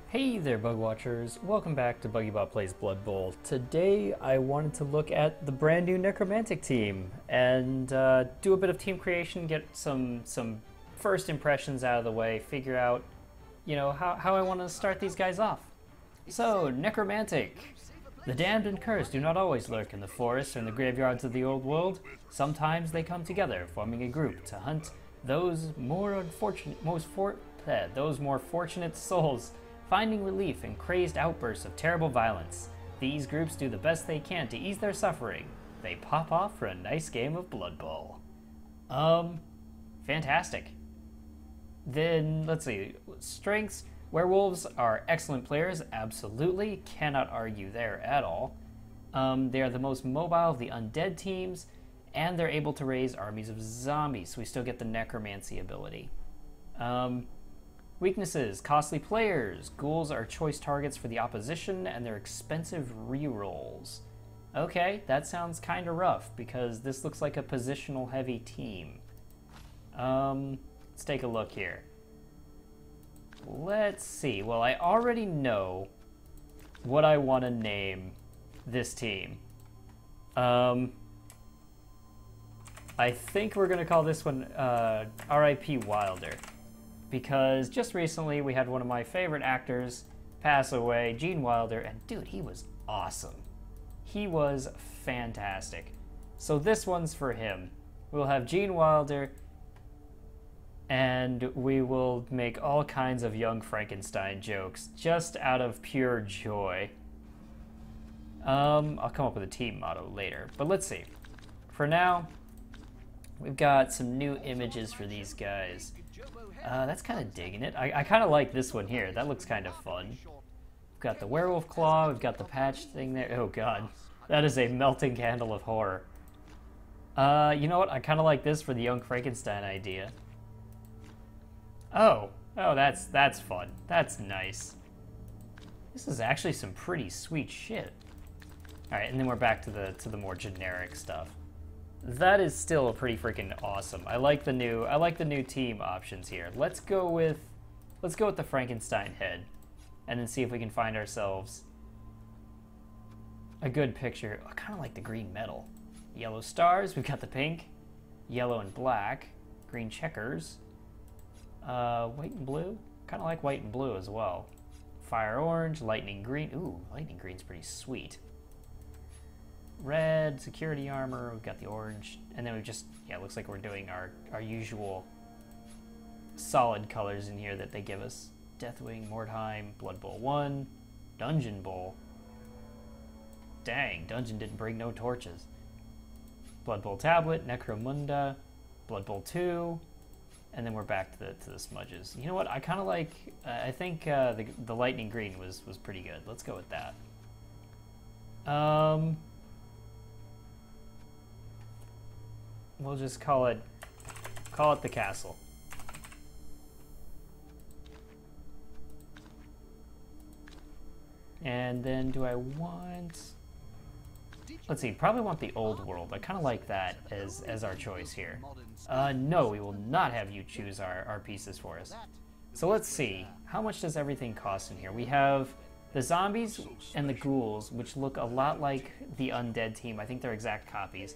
Hey there, Bug Watchers. Welcome back to BuggyBot Plays Blood Bowl. Today, I wanted to look at the brand new Necromantic team and do a bit of team creation, get some first impressions out of the way, figure out, how I want to start these guys off. So, Necromantic. The damned and cursed do not always lurk in the forests or in the graveyards of the old world. Sometimes they come together, forming a group to hunt those more fortunate souls, finding relief in crazed outbursts of terrible violence. These groups do the best they can to ease their suffering. They pop off for a nice game of Blood Bowl. Fantastic. Then, let's see. Strengths. Werewolves are excellent players, absolutely. Cannot argue there at all. They are the most mobile of the undead teams, and they're able to raise armies of zombies, so we still get the necromancy ability. Weaknesses, costly players. Ghouls are choice targets for the opposition, and they're expensive rerolls. Okay, that sounds kind of rough, because this looks like a positional heavy team. Let's take a look here. Let's see. Well, I already know what I want to name this team. I think we're going to call this one R.I.P. Wilder. Because just recently we had one of my favorite actors pass away, Gene Wilder, and dude, he was awesome. He was fantastic. So this one's for him. We'll have Gene Wilder, and we will make all kinds of young Frankenstein jokes just out of pure joy. I'll come up with a team motto later, but let's see. For now, we've got some new images for these guys. That's kind of digging it. I kind of like this one here. That looks kind of fun. We've got the werewolf claw. We've got the patch thing there. Oh god, that is a melting candle of horror. You know what? I kind of like this for the young Frankenstein idea. Oh, that's fun. That's nice. This is actually some pretty sweet shit. All right, and then we're back to the more generic stuff. That is still pretty freaking awesome. I like the new team options here. Let's go with the Frankenstein head, and then see if we can find ourselves a good picture. I kind of like the green metal. Yellow stars. We've got the pink, yellow and black, green checkers, white and blue. Kind of like white and blue as well. Fire orange, lightning green. Ooh, lightning green's pretty sweet. Red, security armor, we've got the orange, and then we've just, it looks like we're doing our usual solid colors in here that they give us. Deathwing, Mordheim, Blood Bowl 1, Dungeon Bowl. Dang, Dungeon didn't bring no torches. Blood Bowl Tablet, Necromunda, Blood Bowl 2, and then we're back to the smudges. You know what, I kind of like, I think the lightning green was pretty good. Let's go with that. We'll just call it the castle. And then do I want, let's see, probably want the old world. I kind of like that as our choice here. No, we will not have you choose our pieces for us. So let's see, how much does everything cost in here? We have the zombies and the ghouls, which look a lot like the undead team. I think they're exact copies.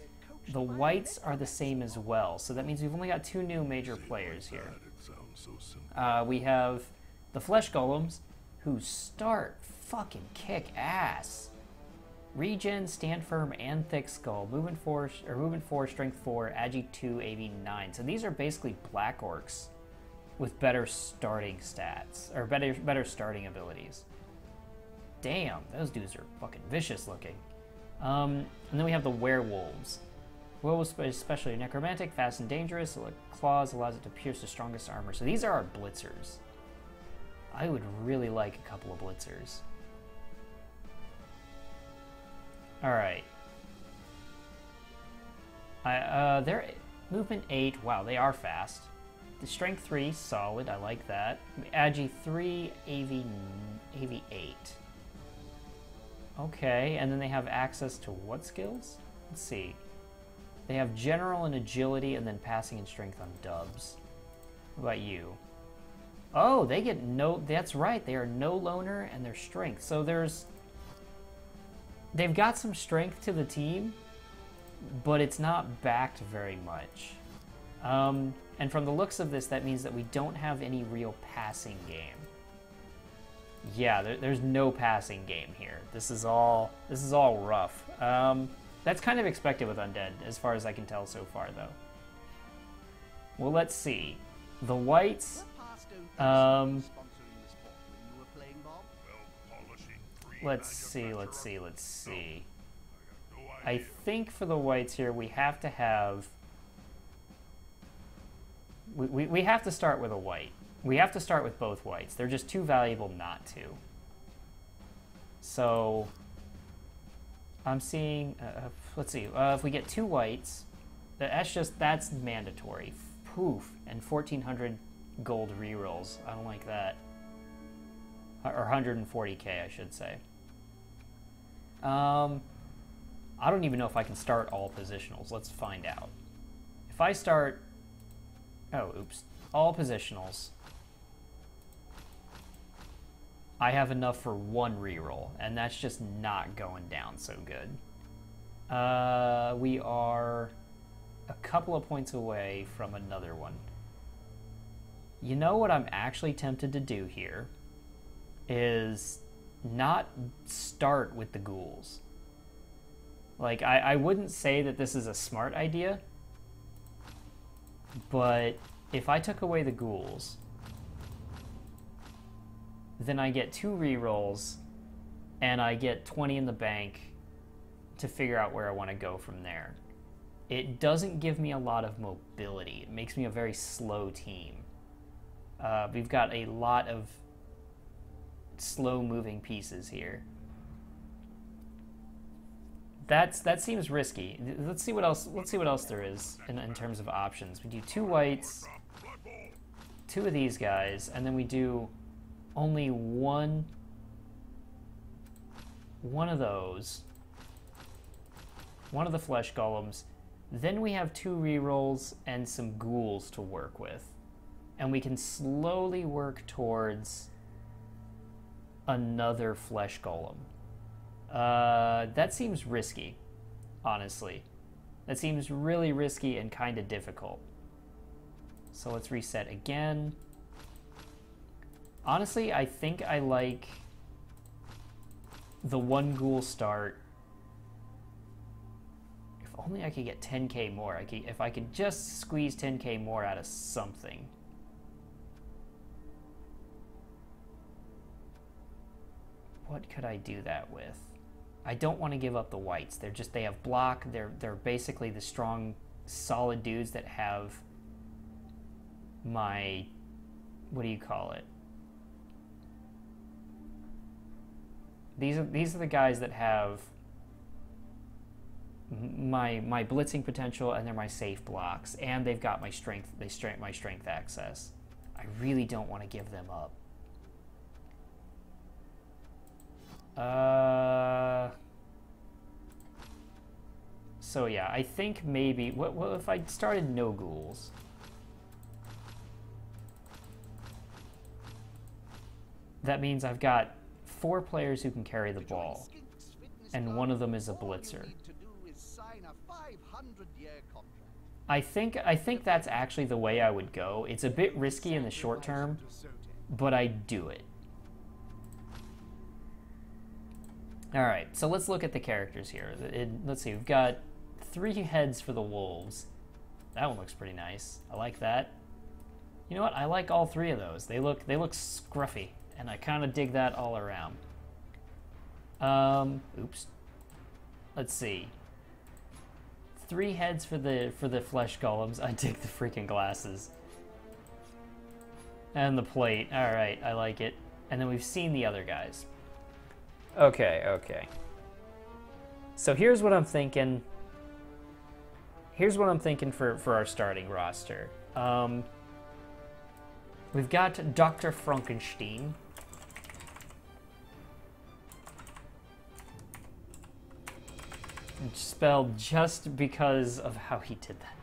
The whites are the same as well, so that means we've only got two new major players here. We have the flesh golems, who start fucking kick ass. Regen, stand firm, and thick skull. Movement 4, strength 4, agi 2, AV 9. So these are basically black orcs with better starting stats, or better starting abilities. Damn, those dudes are fucking vicious looking. And then we have the werewolves. Werewolves, especially necromantic, fast and dangerous. So claws allows it to pierce the strongest armor. So these are our blitzers. I would really like a couple of blitzers. All right. They're movement 8. Wow, they are fast. The strength 3, solid. I like that. Agi 3, AV 8. Okay, and then they have access to what skills? Let's see. They have general and agility, and then passing and strength on dubs. What about you? Oh, they get no... That's right, they are no loner and their strength. So there's... They've got some strength to the team, but it's not backed very much. And from the looks of this, that means that we don't have any real passing game. Yeah, there's no passing game here. This is all rough. That's kind of expected with Undead, as far as I can tell so far, though. Well, let's see. The whites... let's see. I think for the whites here, we have to have... We have to start with a white. We have to start with both whites. They're just too valuable not to. So... I'm seeing... let's see. If we get 2 whites, that's mandatory. Poof. And 1,400 gold rerolls. I don't like that. Or 140k, I should say. I don't even know if I can start all positionals. Let's find out. If I start... Oh, oops. All positionals. I have enough for 1 reroll, and that's just not going down so good. We are a couple of points away from another one. You know what I'm actually tempted to do here is not start with the ghouls. Like, I wouldn't say that this is a smart idea, but if I took away the ghouls, then I get 2 rerolls, and I get 20 in the bank to figure out where I want to go from there. It doesn't give me a lot of mobility. It makes me a very slow team. We've got a lot of slow-moving pieces here. That seems risky. Let's see what else. Let's see what else there is in terms of options. We do 2 whites, 2 of these guys, and then we do only one of those. One of the flesh golems. Then we have 2 rerolls and some ghouls to work with. And we can slowly work towards another flesh golem. That seems risky, honestly. That seems really risky and kind of difficult. So let's reset again. Honestly, I think I like the 1 ghoul start. If only I could get 10k more. If I could just squeeze 10k more out of something. What could I do that with? I don't want to give up the whites. They have block. They're basically the strong, solid dudes that have my, what do you call it? These are the guys that have my blitzing potential, and they're my safe blocks, and they've got my strength. My strength access. I really don't want to give them up. So yeah, I think maybe what if I started no ghouls? That means I've got 4 players who can carry the ball, and one of them is a blitzer. I think that's actually the way I would go. It's a bit risky in the short term, but I'd do it. Alright, so let's look at the characters here. Let's see, we've got 3 heads for the wolves. That one looks pretty nice. I like that. You know what? I like all 3 of those. They look scruffy, and I kind of dig that all around. Oops. Let's see. 3 heads for the flesh golems. I dig the freaking glasses. And the plate. Alright, I like it. And then we've seen the other guys. Okay. So here's what I'm thinking. Here's what I'm thinking for our starting roster. We've got Dr. Frankenstein. Spelled just because of how he did that.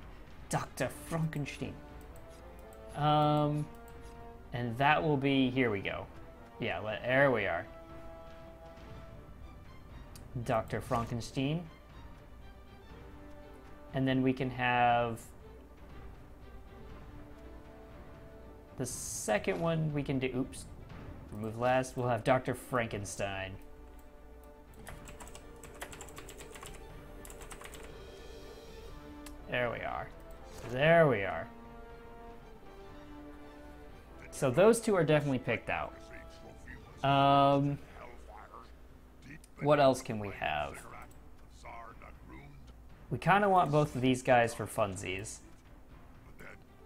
Dr. Frankenstein. And that will be, here we go. Yeah, there we are. Dr. Frankenstein. And then we can have the second one we can do, oops, remove last, we'll have Dr. Frankenstein. There we are. There we are. So those two are definitely picked out. What else can we have? We kind of want both of these guys for funsies.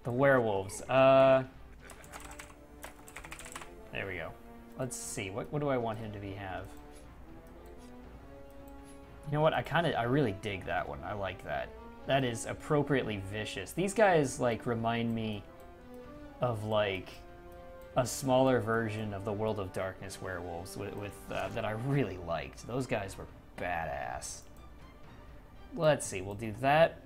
The werewolves. There we go. Let's see. What do I want him to have? You know what? I really dig that one. I like that. That is appropriately vicious. These guys, like, remind me of, like, a smaller version of the World of Darkness werewolves that I really liked. Those guys were badass. Let's see, we'll do that.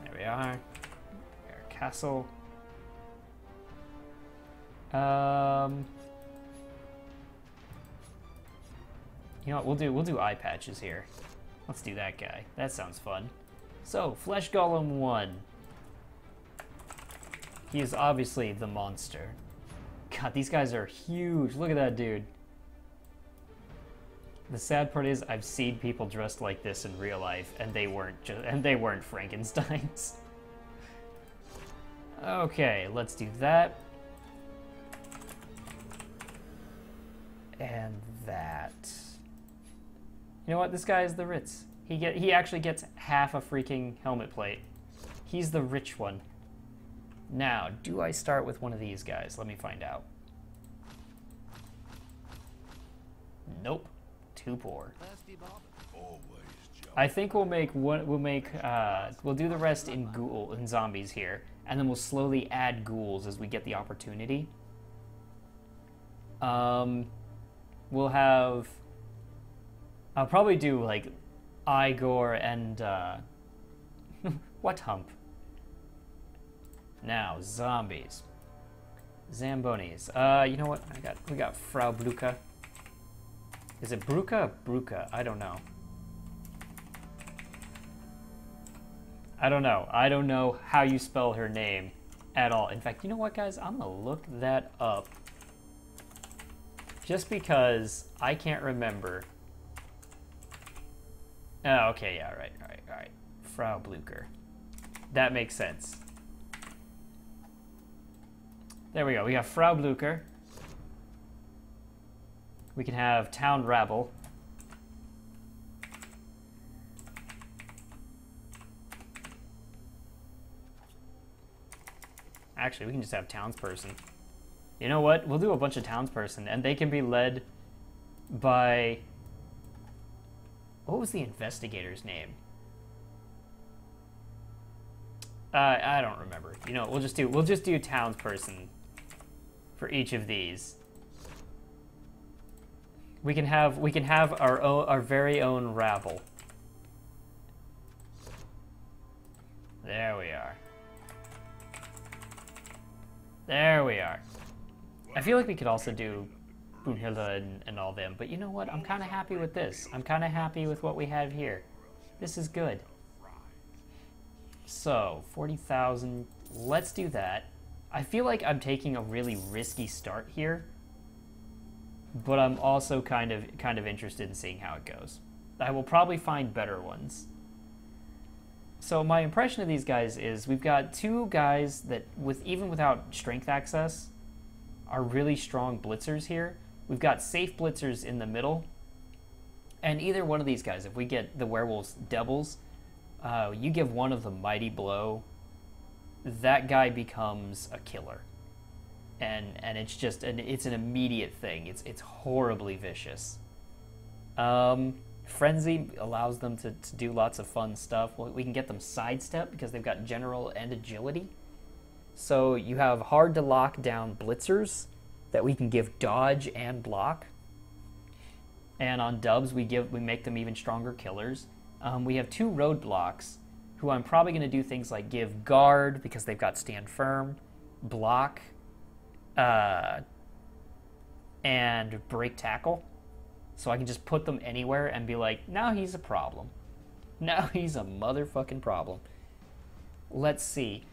There we are. Our castle. You know what, we'll do eye patches here. Let's do that guy. That sounds fun. So, Flesh Golem 1. He is obviously the monster. God, these guys are huge. Look at that dude. The sad part is I've seen people dressed like this in real life, and they weren't Frankensteins. Okay, let's do that. And that. You know what? This guy is the Ritz. He actually gets half a freaking helmet plate. He's the rich one. Now, do I start with one of these guys? Let me find out. Nope. Too poor. I think we'll do the rest in zombies here, and then we'll slowly add ghouls as we get the opportunity. We'll have, I'll probably do like Igor and what hump? Now zombies, Zambonis. You know what? We got Frau Bluka. Is it Bruca or Bruca? I don't know. I don't know how you spell her name at all. In fact, you know what, guys? I'm gonna look that up. Just because I can't remember. Oh, okay, yeah, right. Frau Blucher. That makes sense. There we go. We got Frau Blucher. We can have Town Rabble. Actually, we can just have Townsperson. You know what? We'll do a bunch of Townsperson, and they can be led by... What was the investigator's name? I don't remember. You know, we'll just do Townsperson for each of these. We can have our very own rabble. There we are. There we are. I feel like we could also do Brunhilde and all them, but you know what? I'm kind of happy with this. I'm kind of happy with what we have here. This is good. So, 40,000. Let's do that. I feel like I'm taking a really risky start here, but I'm also kind of interested in seeing how it goes. I will probably find better ones. So my impression of these guys is we've got two guys that, even without strength access, are really strong blitzers here. We've got safe blitzers in the middle, and either one of these guys, if we get the werewolves doubles, you give one of them mighty blow, that guy becomes a killer. And it's just it's an immediate thing. It's horribly vicious. Frenzy allows them to do lots of fun stuff. We can get them sidestep because they've got general and agility. So you have hard to lock down blitzers that we can give dodge and block. And on dubs we make them even stronger killers. We have two roadblocks who I'm probably going to do things like give guard, because they've got stand firm, block, and break tackle. So I can just put them anywhere and be like, now he's a problem. Now he's a motherfucking problem. Let's see.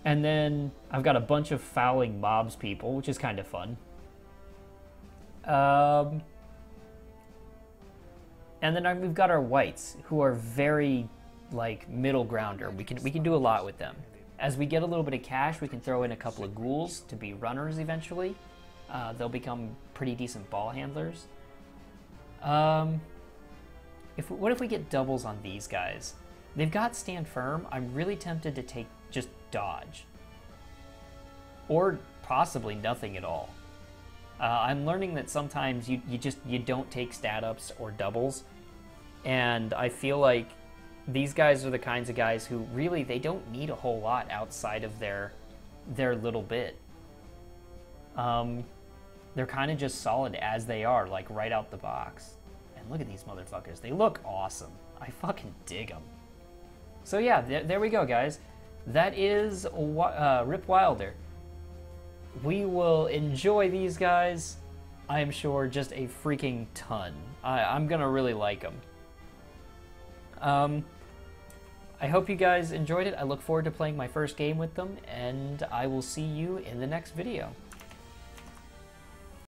And then I've got a bunch of fouling mobs people, which is kind of fun. And then we've got our whites, who are very, like, middle grounder. We can do a lot with them. As we get a little bit of cash, we can throw in a couple of ghouls to be runners eventually. They'll become pretty decent ball handlers. What if we get doubles on these guys? They've got stand firm. I'm really tempted to take just dodge. Or possibly nothing at all. I'm learning that sometimes you don't take stat ups or doubles. And I feel like these guys are the kinds of guys who really, they don't need a whole lot outside of their little bit. They're kind of just solid as they are, like right out the box. And look at these motherfuckers. They look awesome. I fucking dig them. So yeah, there we go, guys. That is Rip Wilder. We will enjoy these guys, I am sure, just a freaking ton. I'm gonna really like them. I hope you guys enjoyed it. I look forward to playing my first game with them, and I will see you in the next video.